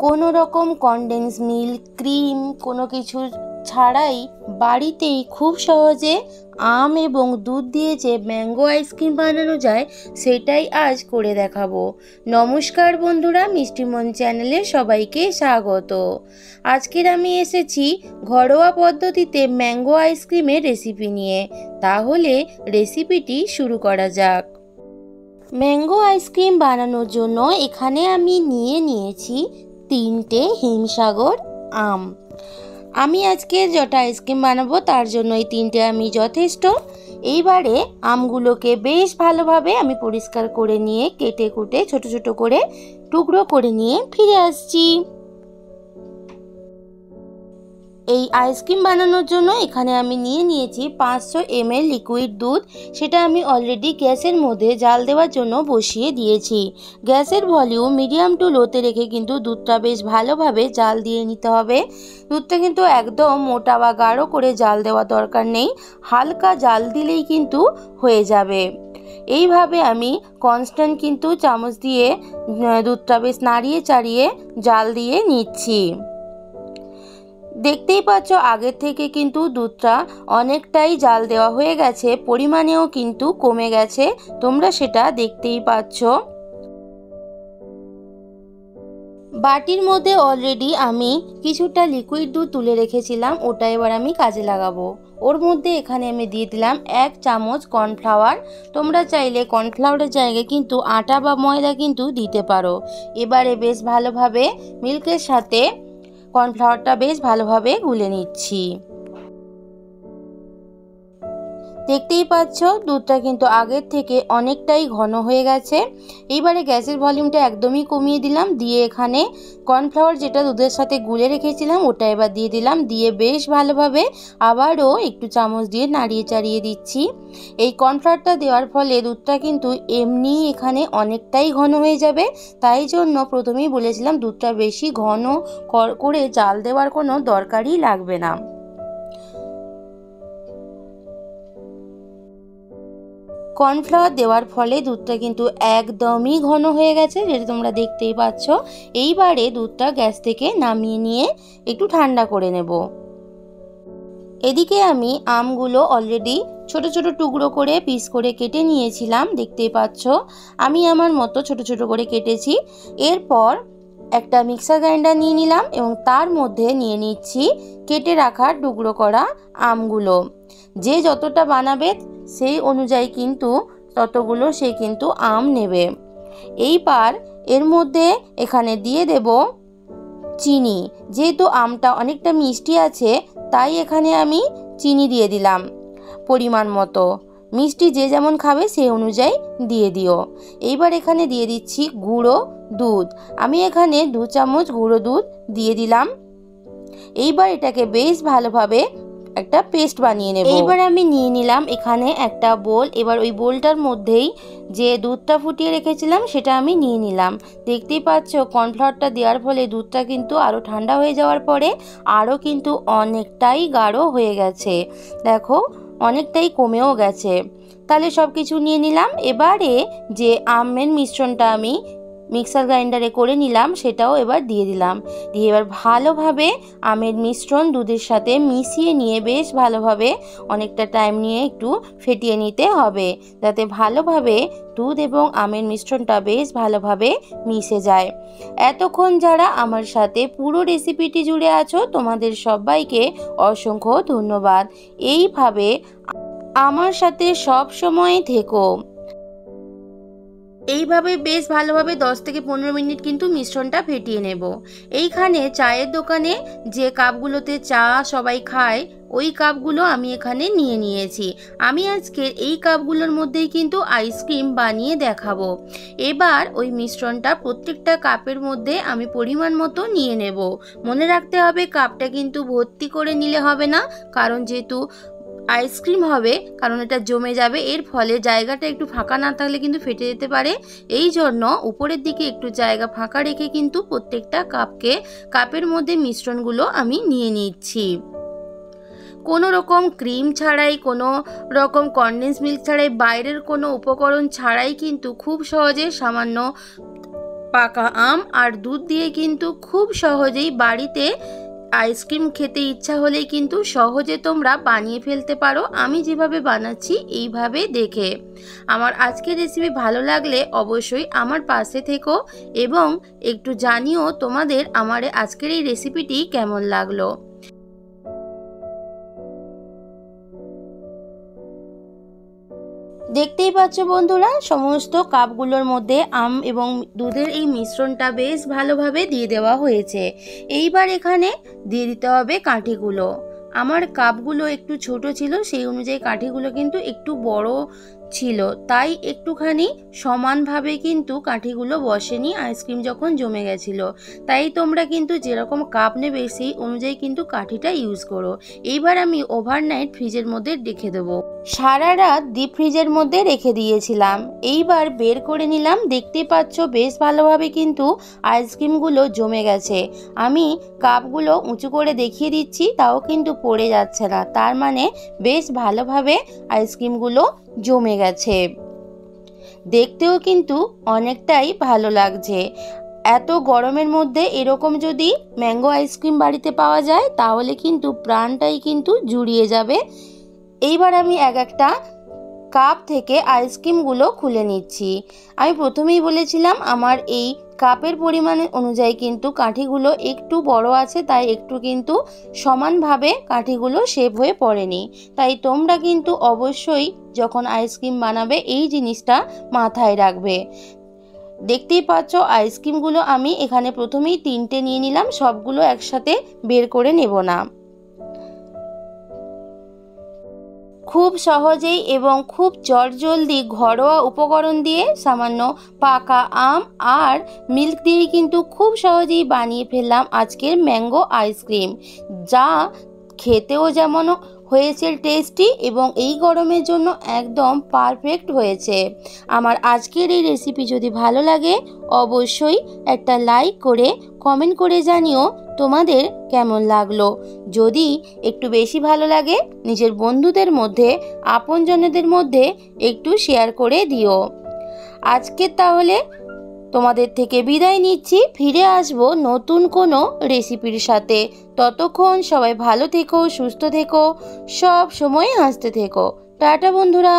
কোনো রকম condense milk cream কোনো কিছু ছাড়াই বাড়িতেই খুব সহজে আম এবং দুধ দিয়ে যে ম্যাঙ্গো আইসক্রিম বানানো যায় সেটাই আজ করে দেখাবো। নমস্কার বন্ধুরা, মিষ্টিমন চ্যানেলে সবাইকে স্বাগত। আজকের আমি এসেছি ঘরোয়া পদ্ধতিতে ম্যাঙ্গো আইসক্রিমের রেসিপি নিয়ে। তাহলে রেসিপিটি শুরু করা যাক। ম্যাঙ্গো আইসক্রিম বানানোর জন্য এখানে আমি নিয়েছি 3টে হিমসাগর আম। আমি আজকে যটা আইসক্রিম বানাবো তার জন্য এই 3টে আমি যথেষ্ট। এইবারে আমগুলোকে বেশ ভালোভাবে আমি পরিষ্কার করে নিয়ে কেটে কুটে ছোট ছোট করে টুকরো করে নিয়ে ফিরে আসছি। এই আইসক্রিম বানানোর জন্য এখানে আমি নিয়েছি 500 ml লিকুইড দুধ। সেটা আমি অলরেডি গ্যাসের মধ্যে জাল দেওয়ার জন্য বসিয়ে দিয়েছি। গ্যাসের ভলিউম মিডিয়াম টু লোতে রেখে কিন্তু দুধটা বেশ ভালোভাবে জাল দিয়ে নিতে হবে। দুধটা কিন্তু একদম মোটা বা গাঢ় করে জাল দেওয়া দরকার নেই, হালকা জাল দিলেই কিন্তু হয়ে যাবে। এইভাবে আমি কনস্ট্যান্ট কিন্তু চামচ দিয়ে দুধটা বেশ নাড়িয়ে চাড়িয়ে জাল দিয়ে নিচ্ছি। দেখতেই পাচ্ছ আগের থেকে কিন্তু দুধটা অনেকটাই জাল দেওয়া হয়ে গেছে, পরিমাণেও কিন্তু কমে গেছে, তোমরা সেটা দেখতেই পাচ্ছ। বাটির মধ্যে অলরেডি আমি কিছুটা লিকুইড দুধ তুলে রেখেছিলাম, ওটা এবার আমি কাজে লাগাবো। ওর মধ্যে এখানে আমি দিয়ে দিলাম 1 চামচ কর্নফ্লাওয়ার। তোমরা চাইলে কর্নফ্লাওয়ারের জায়গায় কিন্তু আটা বা ময়দা কিন্তু দিতে পারো। এবারে বেশ ভালোভাবে মিল্কের সাথে কর্নফ্লাওয়ারটা বেশ ভালোভাবে গুলে নিচ্ছি। দেখতেই পাচ্ছ দুধটা কিন্তু আগের থেকে অনেকটাই ঘন হয়ে গেছে। এইবারে গ্যাসের ভলিউমটা একদমই কমিয়ে দিলাম, দিয়ে এখানে কর্নফ্লাওয়ার যেটা দুধের সাথে গুলে রেখেছিলাম ওটা এবার দিয়ে দিলাম। দিয়ে বেশ ভালোভাবে আবারও একটু চামচ দিয়ে নাড়িয়ে চাড়িয়ে দিচ্ছি। এই কর্নফ্লাওয়ারটা দেওয়ার ফলে দুধটা কিন্তু এমনি এখানে অনেকটাই ঘন হয়ে যাবে, তাই জন্য প্রথমেই বলেছিলাম দুধটা বেশি ঘন করে জাল দেওয়ার কোনো দরকারই লাগবে না। কর্নফ্লাওয়ার দেওয়ার ফলে দুধটা কিন্তু একদমই ঘন হয়ে গেছে, যেটা তোমরা দেখতেই পাচ্ছ। এইবারে দুধটা গ্যাস থেকে নামিয়ে নিয়ে একটু ঠান্ডা করে নেব। এদিকে আমি আমগুলো অলরেডি ছোট ছোট টুকরো করে পিস করে কেটে নিয়েছিলাম, দেখতেই পাচ্ছ। আমি আমার মতো ছোট ছোট করে কেটেছি। এরপর একটা মিক্সার গ্রাইন্ডার নিয়ে নিলাম এবং তার মধ্যে নিয়ে নিচ্ছি কেটে রাখা টুকরো করা আমগুলো। যে যতটা বানাবে সেই অনুযায়ী কিন্তু ততগুলো সে কিন্তু আম নেবে। এইবার এর মধ্যে এখানে দিয়ে দেব চিনি। যেহেতু আমটা অনেকটা মিষ্টি আছে তাই এখানে আমি চিনি দিয়ে দিলাম পরিমাণ মতো। মিষ্টি যে যেমন খাবে সেই অনুযায়ী দিয়ে দিও। এইবার এখানে দিয়ে দিচ্ছি গুঁড়ো দুধ। আমি এখানে 2 চামচ গুঁড়ো দুধ দিয়ে দিলাম। এইবার এটাকে বেশ ভালোভাবে একটা পেস্ট বানিয়ে নেব। এইবার আমি নিয়ে নিলাম এখানে একটা বোল। এবার ওই বোলটার মধ্যেই যে দুধটা ফুটিয়ে রেখেছিলাম সেটা আমি নিয়ে নিলাম। দেখতেই পাচ্ছ কর্নফ্লাওয়ারটা দেওয়ার ফলে দুধটা কিন্তু আরও ঠান্ডা হয়ে যাওয়ার পরে আরও কিন্তু অনেকটাই গাঢ় হয়ে গেছে। দেখো অনেকটাই কমেও গেছে। তাহলে সব কিছু নিয়ে নিলাম। এবারে যে আমের মিশ্রণটা আমি মিক্সার গ্রাইন্ডারে করে নিলাম সেটাও এবার দিয়ে দিলাম। দিয়ে এবার ভালোভাবে আমের মিশ্রণ দুধের সাথে মিশিয়ে নিয়ে বেশ ভালোভাবে অনেকটা টাইম নিয়ে একটু ফেটিয়ে নিতে হবে, যাতে ভালোভাবে দুধ এবং আমের মিশ্রণটা বেশ ভালোভাবে মিশে যায়। এতক্ষণ যারা আমার সাথে পুরো রেসিপিটি জুড়ে আছো তোমাদের সবাইকে অসংখ্য ধন্যবাদ। এইভাবে আমার সাথে সব সময় থেকো। এইভাবে বেশ ভালোভাবে 10 থেকে 15 মিনিট কিন্তু মিশ্রণটা ফেটিয়ে নেব। এইখানে চায়ের দোকানে যে কাপগুলোতে চা সবাই খায় ওই কাপগুলো আমি এখানে নিয়ে নিয়েছি। আমি আজকে এই কাপগুলোর মধ্যেই কিন্তু আইসক্রিম বানিয়ে দেখাবো। এবার ওই মিশ্রণটা প্রত্যেকটা কাপের মধ্যে আমি পরিমাণ মতো নিয়ে নেব। মনে রাখতে হবে কাপটা কিন্তু ভর্তি করে নিলে হবে না, কারণ যেহেতু আইসক্রিম হবে, কারণ এটা জমে যাবে, এর ফলে জায়গাটা একটু ফাঁকা না থাকলে কিন্তু ফেটে যেতে পারে। এই জন্য উপরের দিকে একটু জায়গা ফাঁকা রেখে কিন্তু প্রত্যেকটা কাপের মধ্যে মিশ্রণগুলো আমি নিয়ে নিচ্ছি। কোনো রকম ক্রিম ছাড়াই, কোনো রকম কনডেন্স মিল্ক ছাড়াই, বাইরের কোনো উপকরণ ছাড়াই কিন্তু খুব সহজে সামান্য পাকা আম আর দুধ দিয়ে কিন্তু খুব সহজেই বাড়িতে আইসক্রিম খেতে ইচ্ছা হলেই কিন্তু সহজে তোমরা বানিয়ে ফেলতে পারো। আমি যেভাবে বানাচ্ছি এইভাবে দেখে। আমার আজকের রেসিপি ভালো লাগলে অবশ্যই আমার পাশে থেকো এবং একটু জানিও তোমাদের আমার আজকের এই রেসিপিটি কেমন লাগলো। দেখতেই পাচ্ছ বন্ধুরা, সমস্ত কাপগুলোর মধ্যে আম এবং দুধের এই মিশ্রণটা বেশ ভালোভাবে দিয়ে দেওয়া হয়েছে। এইবার এখানে দিয়ে দিতে হবে কাঠিগুলো। আমার কাপগুলো একটু ছোট ছিল, সেই অনুযায়ী কাঠিগুলো কিন্তু একটু বড় ছিল, তাই একটুখানি সমানভাবে কিন্তু কাঠিগুলো বসেনি আইসক্রিম যখন জমে গেছিলো। তাই তোমরা কিন্তু যেরকম কাপ নেবে সেই অনুযায়ী কিন্তু কাঠিটা ইউজ করো। এইবার আমি ওভারনাইট ফ্রিজের মধ্যে রেখে দেবো। সারা রাত ডিপ ফ্রিজের মধ্যে রেখে দিয়েছিলাম। এইবার বের করে নিলাম। দেখতে পাচ্ছ বেশ ভালোভাবে কিন্তু আইসক্রিমগুলো জমে গেছে। আমি কাপগুলো উঁচু করে দেখিয়ে দিচ্ছি, তাও কিন্তু পড়ে যাচ্ছে না, তার মানে বেশ ভালোভাবে আইসক্রিমগুলো জমে গেছে। দেখতেও কিন্তু অনেকটাই ভালো লাগছে। এত গরমের মধ্যে এরকম যদি ম্যাঙ্গো আইসক্রিম বাড়িতে পাওয়া যায় তাহলে কিন্তু প্রাণটাই কিন্তু জুড়িয়ে যাবে। এইবার আমি একটা কাপ থেকে আইসক্রিমগুলো খুলে নিচ্ছি। আমি প্রথমেই বলেছিলাম আমার এই কাপের পরিমাণ অনুযায়ী কিন্তু কাঠিগুলো একটু বড় আছে, তাই একটু কিন্তু সমানভাবে কাঠিগুলো শেপ হয়ে পড়েনি। তাই তোমরা কিন্তু অবশ্যই যখন আইসক্রিম বানাবে এই জিনিসটা মাথায় রাখবে। দেখতেই পাচ্ছ আইসক্রিমগুলো আমি এখানে প্রথমেই 3টে নিয়ে নিলাম, সবগুলো একসাথে বের করে নেব না। খুব সহজেই এবং খুব চটজলদি ঘরোয়া উপকরণ দিয়ে সামান্য পাকা আম আর মিল্ক দিয়েই কিন্তু খুব সহজেই বানিয়ে ফেললাম আজকের ম্যাঙ্গো আইসক্রিম, যা খেতেও যেমন হয়েছে টেস্টি এবং এই গরমের জন্য একদম পারফেক্ট হয়েছে। আমার আজকের এই রেসিপি যদি ভালো লাগে অবশ্যই একটা লাইক করে কমেন্ট করে জানিও তোমাদের কেমন লাগলো। যদি একটু বেশি ভালো লাগে নিজের বন্ধুদের মধ্যে আপনজনদের মধ্যে একটু শেয়ার করে দিও। আজকে তাহলে তোমাদের থেকে বিদায় নিচ্ছি, ফিরে আসবো নতুন কোনো রেসিপির সাথে। ততক্ষণ সবাই ভালো থেকো, সুস্থ থেকো, সব সময় হাসতে থেকো। টাটা বন্ধুরা।